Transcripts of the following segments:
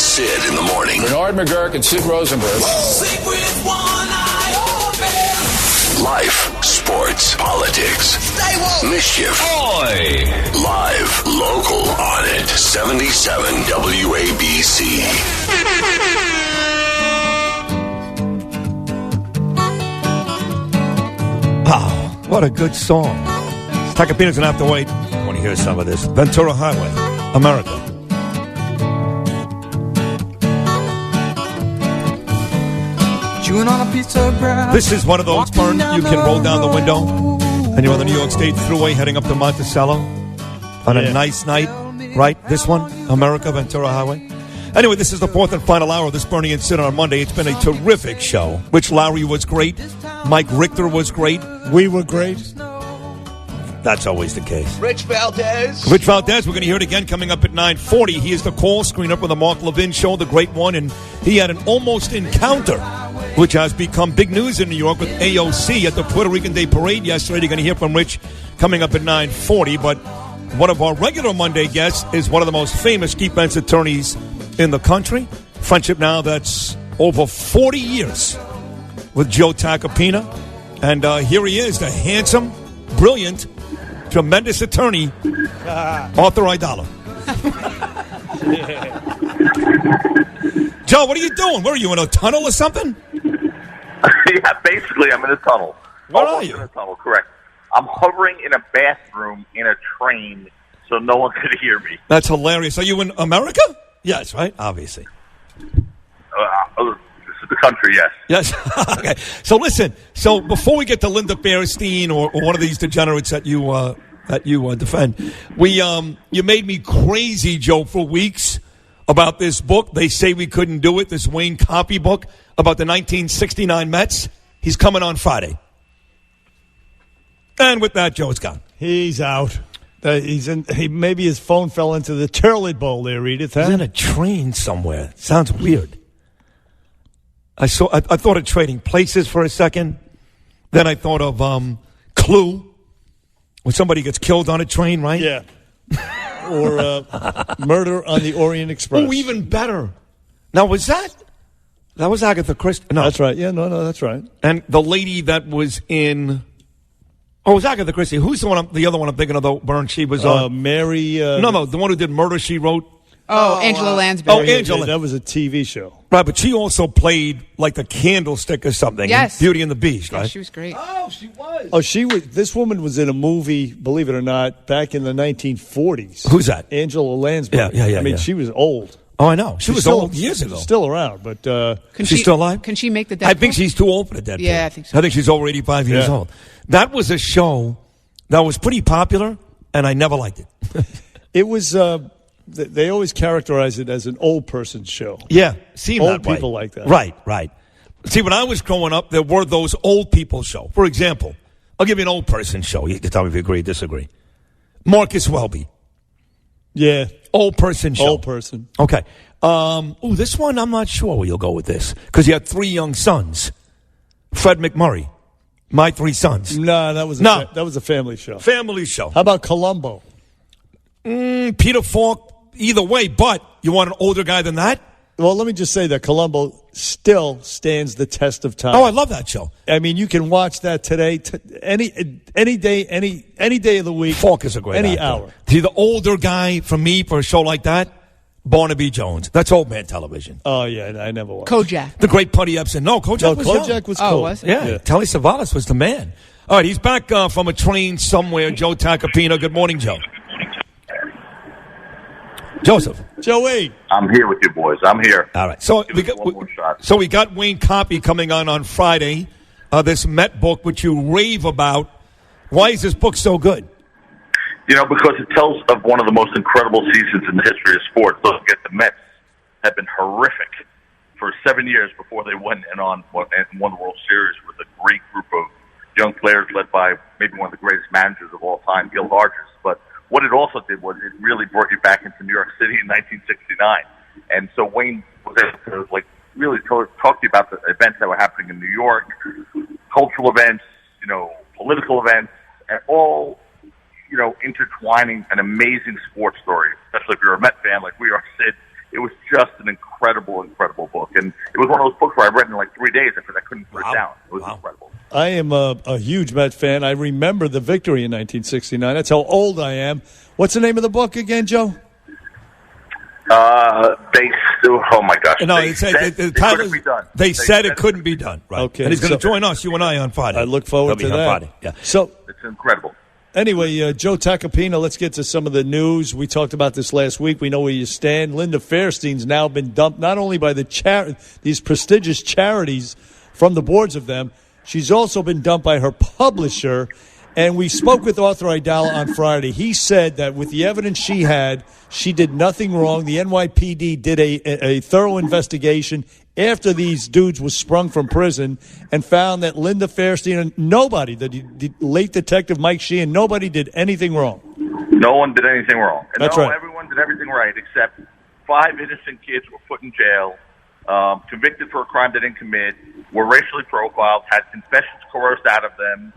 Sid in the morning. Bernard McGurk and Sid Rosenberg. Sleep with one eye open. Life, sports, politics, Stay woke. mischief. Oi! Live, local, on it. 77 WABC. Wow, what a good song. Tacopina's gonna have to wait. I want to hear some of this. Ventura Highway, America. Chewing on a piece of grass. This is one of those, Bern, you can roll down the window and you're on the New York State Thruway heading up to Monticello on a nice night, right? This one, America, Ventura Highway. Anyway, this is the fourth and final hour of this Bernie and Sid on Monday. It's been a terrific show. Rich Lowry was great. Mike Richter was great. We were great. That's always the case. Rich Valdez, We're going to hear it again coming up at 9:40. He is the call screener for the Mark Levin Show, the great one, and he had an almost encounter, which has become big news in New York with AOC at the Puerto Rican Day Parade yesterday. You're going to hear from Rich coming up at 9:40, but one of our regular Monday guests is one of the most famous defense attorneys in the country. Friendship now that's over 40 years with Joe Tacopina. And here he is, the handsome, brilliant, tremendous attorney, Arthur Idala. Joe, what are you doing? Where are you, in a tunnel or something? Yeah, basically, I'm in a tunnel. Where Almost are you? In a tunnel, correct. I'm hovering in a bathroom in a train so no one could hear me. That's hilarious. Are you in America? Yes, right? Obviously. This is the country, yes. Yes. Okay. So listen. So before we get to Linda Fairstein or one of these degenerates that you defend, you made me crazy, Joe, for weeks about this book. They say we couldn't do it. This Wayne Copy book about the 1969 Mets. He's coming on Friday. And with that, Joe, it's gone. He's out. Maybe his phone fell into the toilet bowl there, Edith. Huh? He's in a train somewhere. Sounds weird. I thought of Trading Places for a second. Then I thought of Clue, when somebody gets killed on a train, right? Yeah. Or Murder on the Orient Express. Oh, even better. Now, that was Agatha Christie? No. That's right. Yeah, no, that's right. And the lady that was in... Oh, it was Agatha Christie. Who's the other one I'm thinking of, though, Bern? She was... Mary... No, the one who did Murder, She Wrote. Angela Lansbury. Oh, Angela. That was a TV show. Right, but she also played like the Candlestick or something. Yes. In Beauty and the Beast, right? Yeah, she was great. Oh, she was. Oh, she was. This woman was in a movie, believe it or not, back in the 1940s. Who's that? Angela Lansbury. Yeah. I mean, she was old. Oh, I know. She was still, old years ago. Still around, but... She's still alive? Can she make the Deadpool? I think she's too old for the Deadpool. Yeah, I think so. I think she's over 85 years old. That was a show that was pretty popular, and I never liked it. It was... they always characterize it as an old person's show. Yeah, seemed old that way. people like that. Right. See, when I was growing up, there were those old people show. For example, I'll give you an old person show. You can tell me if you agree or disagree. Marcus Welby. Yeah. Old person show. Old person. Okay. This one, I'm not sure where you'll go with this. Because you had 3 young sons. Fred McMurray. My 3 sons. No, that was a family show. Family show. How about Columbo? Peter Falk, either way, but you want an older guy than that? Well, let me just say that Columbo still stands the test of time. Oh, I love that show. I mean, you can watch that today, any day, any day of the week. Falk is a great any actor. hour. See, the older guy for me for a show like that, Barnaby Jones. That's old man television. Oh yeah, I never watched. Kojak. The great Putty Epson. No, Kojak was young. Kojak was Oh, cool. was it? Yeah, Telly Savalas was the man. All right, he's back from a train somewhere. Joe Tacopina. Good morning, Joe. Joseph. Joey. I'm here with you, boys. I'm here. All right. So we got Wayne Copy coming on Friday. This Met book, which you rave about. Why is this book so good? You know, because it tells of one of the most incredible seasons in the history of sports. Look at the Mets have been horrific for 7 years before they went and won the World Series with a great group of young players led by maybe one of the greatest managers of all time, Gil Hodges. But what it also did was it really brought you back into New York City in 1969. And so Wayne was able to really talk to you about the events that were happening in New York, cultural events, political events, and all, intertwining an amazing sports story, especially if you're a Met fan like we are, Sid. It was just an incredible, incredible book. And it was one of those books where I read in like 3 days because I couldn't put it down. It was incredible. I am a huge Met fan. I remember the victory in 1969. That's how old I am. What's the name of the book again, Joe? Oh my gosh! No, they said it couldn't be done. They said it couldn't be done. Right. Okay, and he's going to join us, you and I, on Friday. I look forward to that. Friday. Yeah. So it's incredible. Anyway, Joe Tacopina, let's get to some of the news. We talked about this last week. We know where you stand. Linda Fairstein's now been dumped not only by these prestigious charities from the boards of them, she's also been dumped by her publisher. And we spoke with Arthur Aidala on Friday. He said that with the evidence she had, she did nothing wrong. The NYPD did a thorough investigation after these dudes were sprung from prison and found that Linda Fairstein and nobody, the late detective Mike Sheehan, nobody did anything wrong. No one did anything wrong. And That's right. Everyone did everything right except 5 innocent kids were put in jail, convicted for a crime they didn't commit, were racially profiled, had confessions coerced out of them,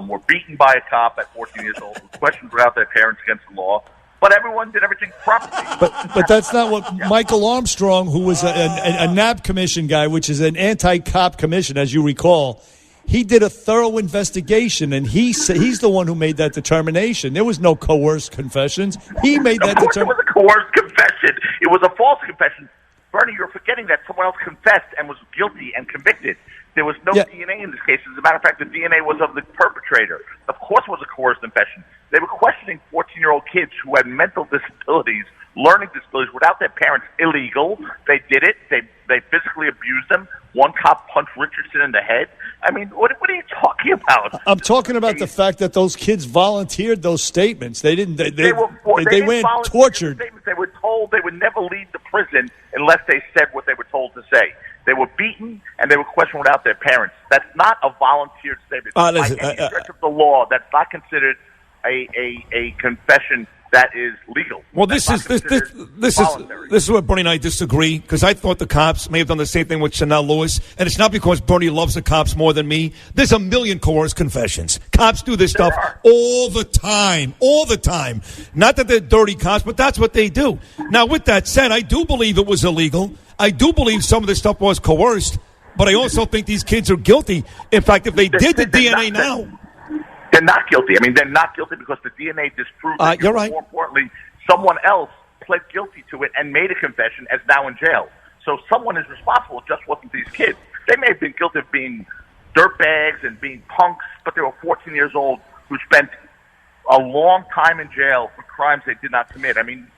were beaten by a cop at 14 years old, were questioned without their parents against the law. But everyone did everything properly. But that's not what Michael Armstrong, who was a NAB commission guy, which is an anti-cop commission, as you recall, he did a thorough investigation, and he's the one who made that determination. There was no coerced confessions. He made that determination. It was a coerced confession. It was a false confession. Bernie, you're forgetting that someone else confessed and was guilty and convicted. There was no DNA in this case. As a matter of fact, the DNA was of the perpetrator. Of course it was a coerced confession. They were questioning 14-year-old kids who had mental disabilities, learning disabilities, without their parents. Illegal. They did it. They physically abused them. One cop punched Richardson in the head. I mean, what are you talking about? I'm talking about the fact that those kids volunteered those statements. They didn't. They weren't tortured. They were told they would never leave the prison unless they said what they were told to say. They were beaten and they were questioned without their parents. That's not a volunteered statement. By any stretch of the law, that's not considered a confession that is legal. Well, this is where Bernie and I disagree, because I thought the cops may have done the same thing with Chanel Lewis, and it's not because Bernie loves the cops more than me. There's a million coerced confessions. Cops do this stuff all the time. Not that they're dirty cops, but that's what they do. Now, with that said, I do believe it was illegal. I do believe some of this stuff was coerced, but I also think these kids are guilty. In fact, if they did the DNA now... They're not guilty. I mean, they're not guilty because the DNA disproves it. You're right. More importantly, someone else pled guilty to it and made a confession as now in jail. So someone is responsible. It just wasn't these kids. They may have been guilty of being dirtbags and being punks, but they were 14 years old who spent a long time in jail for crimes they did not commit. I mean,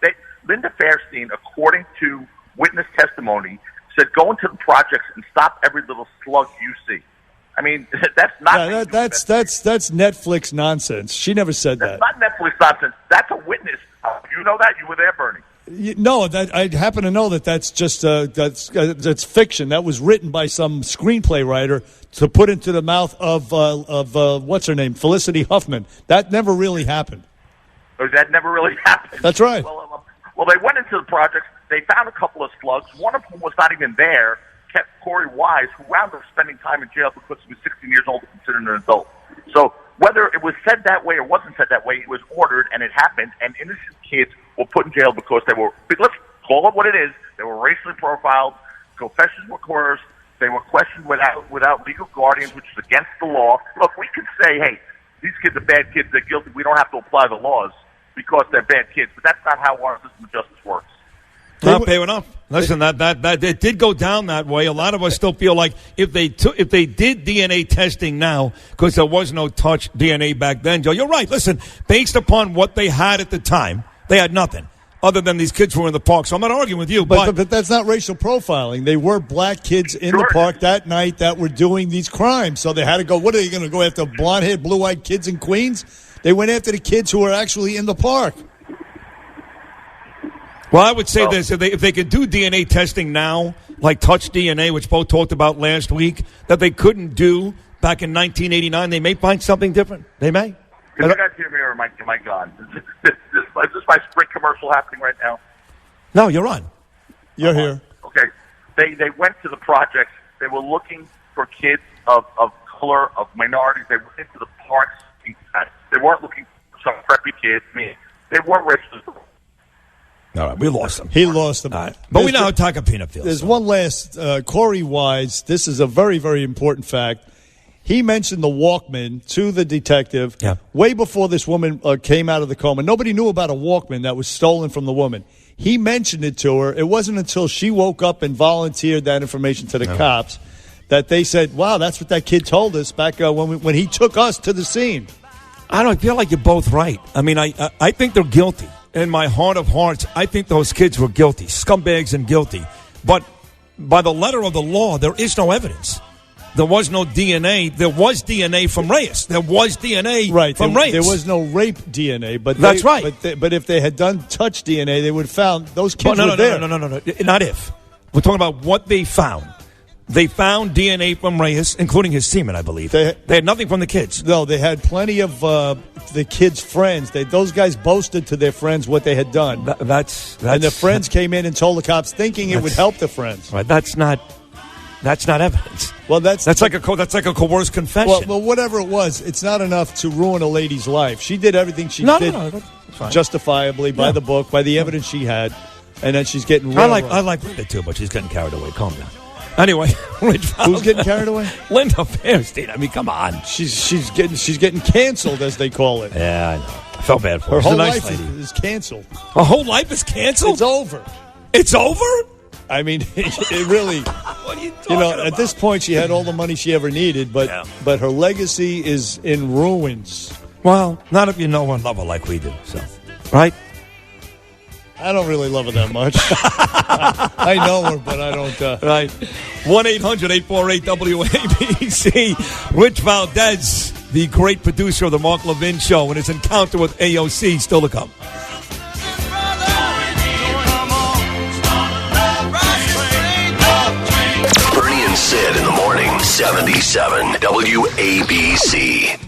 Linda Fairstein, according to witness testimony, said, go into the projects and stop every little slug you see. I mean, that's not... Yeah, that's Netflix nonsense. She never said that. That's not Netflix nonsense. That's a witness. You know that? You were there, Bernie. No, I happen to know that's just that's fiction. That was written by some screenplay writer to put into the mouth of what's her name, Felicity Huffman. That never really happened. Oh, that never really happened. That's right. Well, they went into the projects. They found a couple of slugs. One of whom was not even there. Kept Corey Wise, who wound up spending time in jail because he was 16 years old and considered an adult. So whether it was said that way or wasn't said that way, it was ordered and it happened, and innocent kids were put in jail because they were, let's call it what it is, they were racially profiled, confessions were coerced, they were questioned without legal guardians, which is against the law. Look, we can say, hey, these kids are bad kids, they're guilty, we don't have to apply the laws because they're bad kids, but that's not how our system of justice works. Not fair enough. Listen, that it did go down that way. A lot of us still feel like if they did DNA testing now, because there was no touch DNA back then, Joe, you're right. Listen, based upon what they had at the time, they had nothing other than these kids who were in the park. So I'm not arguing with you, but that's not racial profiling. They were black kids in the park that night that were doing these crimes. So they had to go. What are they going to go after? Blonde-haired, blue-eyed kids in Queens? They went after the kids who were actually in the park. Well, I would say this. If they could do DNA testing now, like touch DNA, which Bo talked about last week, that they couldn't do back in 1989, they may find something different. They may. Can you guys hear me or am I gone? Is this my Sprint commercial happening right now? No, you're on. You're here. Okay. They went to the projects. They were looking for kids of color, of minorities. They went into the parks. They weren't looking for some preppy kids. I mean, they weren't racist. All right, we lost him. He lost them. All right. But we know how Tacopina feels. There's one last, Corey Wise. This is a very, very important fact. He mentioned the Walkman to the detective way before this woman came out of the coma. Nobody knew about a Walkman that was stolen from the woman. He mentioned it to her. It wasn't until she woke up and volunteered that information to the cops that they said, wow, that's what that kid told us back when he took us to the scene. I don't feel like you're both right. I mean, I think they're guilty. In my heart of hearts, I think those kids were guilty, scumbags and guilty. But by the letter of the law, there is no evidence. There was no DNA. There was DNA from Reyes. There was DNA from Reyes. There was no rape DNA. But that's right. But if they had done touch DNA, they would have found those kids were there. No. Not if. We're talking about what they found. They found DNA from Reyes, including his semen, I believe. They had nothing from the kids. No, they had plenty of the kids' friends. Those guys boasted to their friends what they had done. That's and the friends came in and told the cops, thinking it would help the friends. Right. That's not evidence. Well, that's like a coerced confession. Well, whatever it was, it's not enough to ruin a lady's life. She did everything she did justifiably by the book, by the evidence she had, and then she's getting. I like Linda too, but she's getting carried away. Calm down. Anyway, who's getting carried away? Linda Fairstein. I mean, come on. She's getting canceled, as they call it. Yeah, I know. I felt bad for her. Her whole nice life is canceled. Her whole life is canceled? It's over. It's over? I mean, it really. What are you talking about? At this point, she had all the money she ever needed, but her legacy is in ruins. Well, not if you know and love her like we do. So, right? I don't really love her that much. I know her, but I don't. Right. 1-800-848-WABC. Rich Valdez, the great producer of the Mark Levin Show, and his encounter with AOC still to come. Bernie and Sid in the morning, 77 WABC.